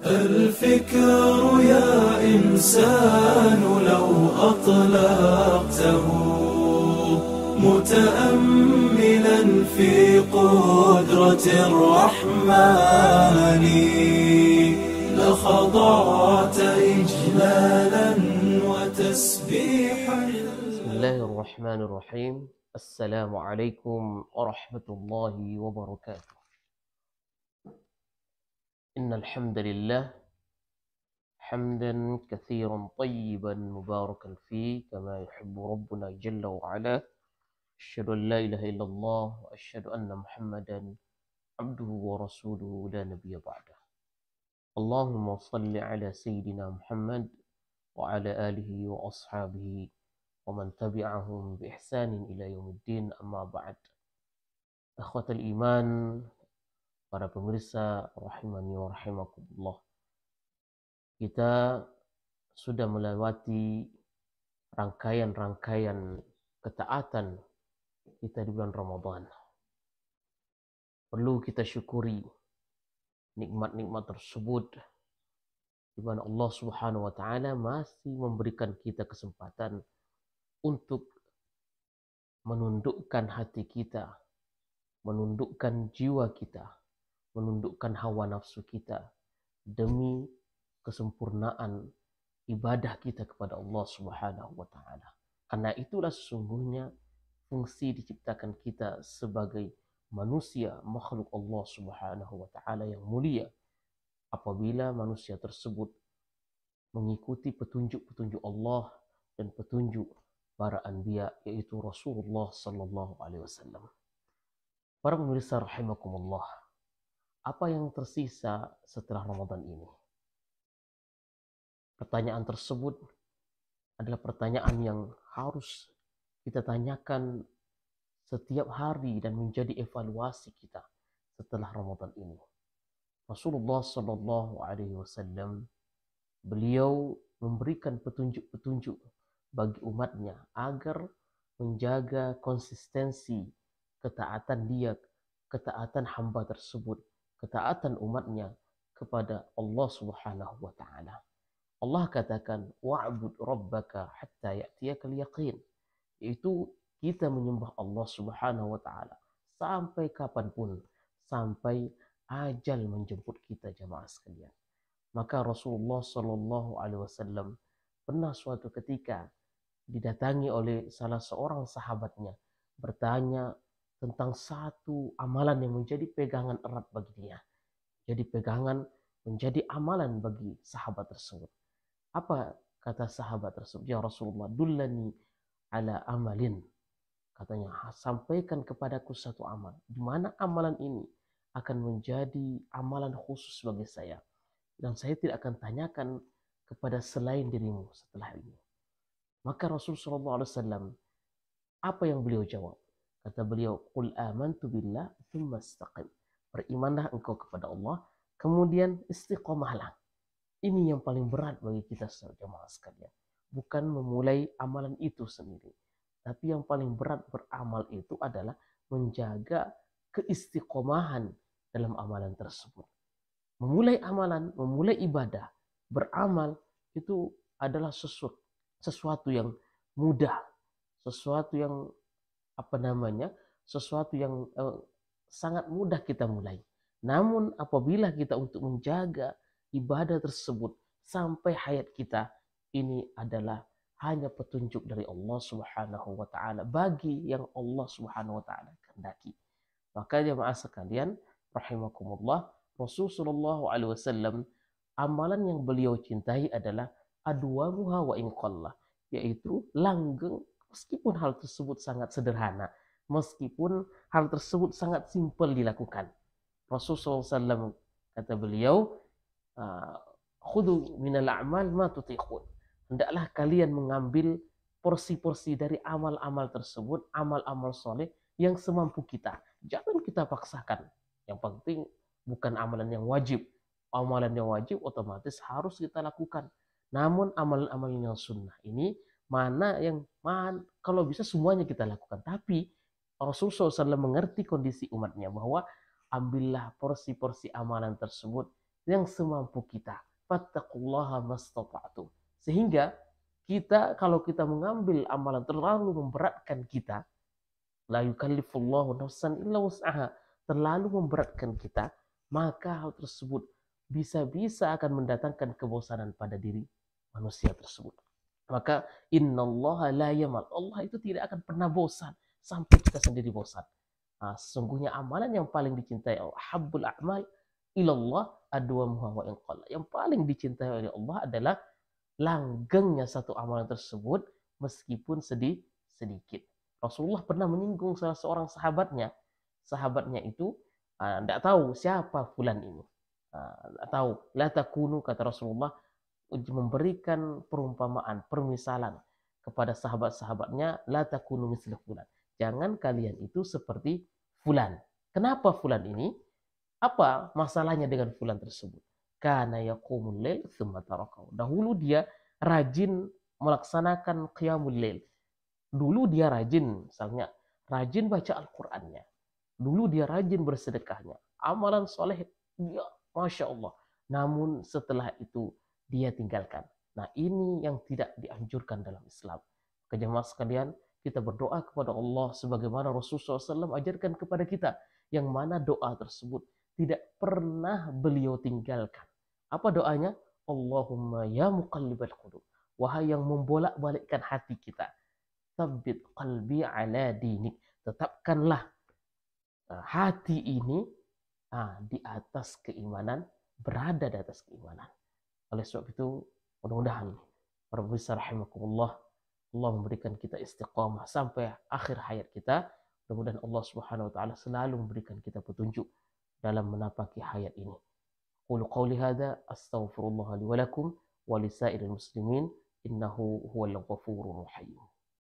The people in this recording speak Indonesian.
الفكر يا إنسان لو أطلقته متأملا في قدرة الرحمن لخضعت إجلالا وتسبيحا. بسم الله الرحمن الرحيم. السلام عليكم ورحمة الله وبركاته. إن الحمد لله حمدا كثيرا طيبا مباركا فيه كما يحب ربنا جل وعلا. أشهد أن لا إله إلا الله وأشهد أن محمدا عبده ورسوله لا نبي بعده. اللهم صل على سيدنا محمد وعلى آله وأصحابه ومن تبعهم بإحسان إلى يوم الدين. أما بعد. Akhwatul iman, para pemirsa rahimani wa rahimakumullah. Kita sudah melewati rangkaian-rangkaian ketaatan kita di bulan Ramadan. Perlu kita syukuri nikmat-nikmat tersebut di mana Allah Subhanahu wa taala masih memberikan kita kesempatan untuk menundukkan hati kita, menundukkan jiwa kita, menundukkan hawa nafsu kita demi kesempurnaan ibadah kita kepada Allah Subhanahu wa taala. Karena itulah sesungguhnya fungsi diciptakan kita sebagai manusia, makhluk Allah Subhanahu wa taala yang mulia. Apabila manusia tersebut mengikuti petunjuk-petunjuk Allah dan petunjuk para anbiya, yaitu Rasulullah sallallahu alaihi wasallam. Para pemirsa rahimakumullah, apa yang tersisa setelah Ramadan ini? Pertanyaan tersebut adalah pertanyaan yang harus kita tanyakan setiap hari dan menjadi evaluasi kita setelah Ramadan ini. Rasulullah sallallahu alaihi wasallam, beliau memberikan petunjuk-petunjuk bagi umatnya agar menjaga konsistensi ketaatan dia, ketaatan hamba tersebut, ketaatan umatnya kepada Allah Subhanahu wa taala. Allah katakan, wa'bud rabbaka hatta ya'tiyakal yaqin. Yaitu kita menyembah Allah Subhanahu wa taala sampai kapanpun, sampai ajal menjemput kita, jamaah sekalian. Maka Rasulullah sallallahu alaihi wasallam pernah suatu ketika didatangi oleh salah seorang sahabatnya bertanya tentang satu amalan yang menjadi pegangan erat bagi dia. Jadi pegangan menjadi amalan bagi sahabat tersebut. Apa kata sahabat tersebut? Ya Rasulullah, dullani ala amalin. Katanya, sampaikan kepadaku satu amal. Di mana amalan ini akan menjadi amalan khusus bagi saya. Dan saya tidak akan tanyakan kepada selain dirimu setelah ini. Maka Rasulullah SAW, apa yang beliau jawab? Kata beliau, qul amantu billah tsumma istaqim. Berimanlah engkau kepada Allah, kemudian istiqomahlah. Ini yang paling berat bagi kita jemaah sekalian. Bukan memulai amalan itu sendiri, tapi yang paling berat beramal itu adalah menjaga keistiqomahan dalam amalan tersebut. Memulai amalan, memulai ibadah, beramal itu adalah sesuatu yang mudah, sesuatu yang sesuatu yang sangat mudah kita mulai. Namun apabila kita untuk menjaga ibadah tersebut sampai hayat kita, ini adalah hanya petunjuk dari Allah Subhanahu wa taala bagi yang Allah Subhanahu wa taala kehendaki. Maka jemaah sekalian rahimakumullah, Rasulullah sallallahu alaihi wasallam, amalan yang beliau cintai adalah adwamuha wa in qalla, yaitu langgeng meskipun hal tersebut sangat sederhana, meskipun hal tersebut sangat simpel dilakukan. Rasulullah SAW kata beliau, khudhu minal a'mal ma tutiqun. Hendaklah kalian mengambil porsi-porsi dari amal-amal tersebut, amal-amal soleh yang semampu kita. Jangan kita paksakan. Yang penting bukan amalan yang wajib. Amalan yang wajib otomatis harus kita lakukan. Namun amalan-amalan yang sunnah ini kalau bisa semuanya kita lakukan. Tapi Rasulullah SAW mengerti kondisi umatnya bahwa ambillah porsi-porsi amalan tersebut yang semampu kita. Fattaqullaha mastata'tum. Sehingga kalau kita mengambil amalan terlalu memberatkan kita, la yukallifullahu nafsan illa wus'aha, terlalu memberatkan kita, maka hal tersebut bisa-bisa akan mendatangkan kebosanan pada diri manusia tersebut. Maka innallaha la yamal, Allah itu tidak akan pernah bosan sampai kita sendiri bosan. Nah, sesungguhnya amalan yang paling dicintai Allah, habbul a'mal ilallah adwamuha wa in qalla. Yang paling dicintai oleh Allah adalah langgengnya satu amalan tersebut meskipun sedikit. Rasulullah pernah menyinggung salah seorang sahabatnya. Sahabatnya itu tidak tahu siapa fulan ini. Tidak tahu. La takunu, kata Rasulullah, memberikan perumpamaan, permisalan kepada sahabat-sahabatnya, la takunu misli fulan. Jangan kalian itu seperti fulan. Kenapa fulan ini? Apa masalahnya dengan fulan tersebut? Kana yaqumul lail tsumma tarakau. Dahulu dia rajin melaksanakan qiyamul lail. Dulu dia rajin, misalnya rajin baca Al-Qur'annya. Dulu dia rajin bersedekahnya. Amalan soleh dia Masya Allah. Namun setelah itu dia tinggalkan. Nah, ini yang tidak dianjurkan dalam Islam. Jemaah sekalian, kita berdoa kepada Allah sebagaimana Rasulullah SAW ajarkan kepada kita, yang mana doa tersebut tidak pernah beliau tinggalkan. Apa doanya? Allahumma ya muqallibal qulub, wahai yang membolak-balikkan hati kita, tsabbit qalbi ala dinik, tetapkanlah hati ini di atas keimanan, berada di atas keimanan. Oleh sebab itu, mudah-mudahan para pemirsa rahimakumullah, Allah memberikan kita istiqamah sampai akhir hayat kita. Mudah-mudahan Allah Subhanahu wa taala selalu memberikan kita petunjuk dalam menapaki hayat ini. Qulu qawli hadza astaghfirullah li wa lakum wa lisairil muslimin innahu huwal ghafurur rahim.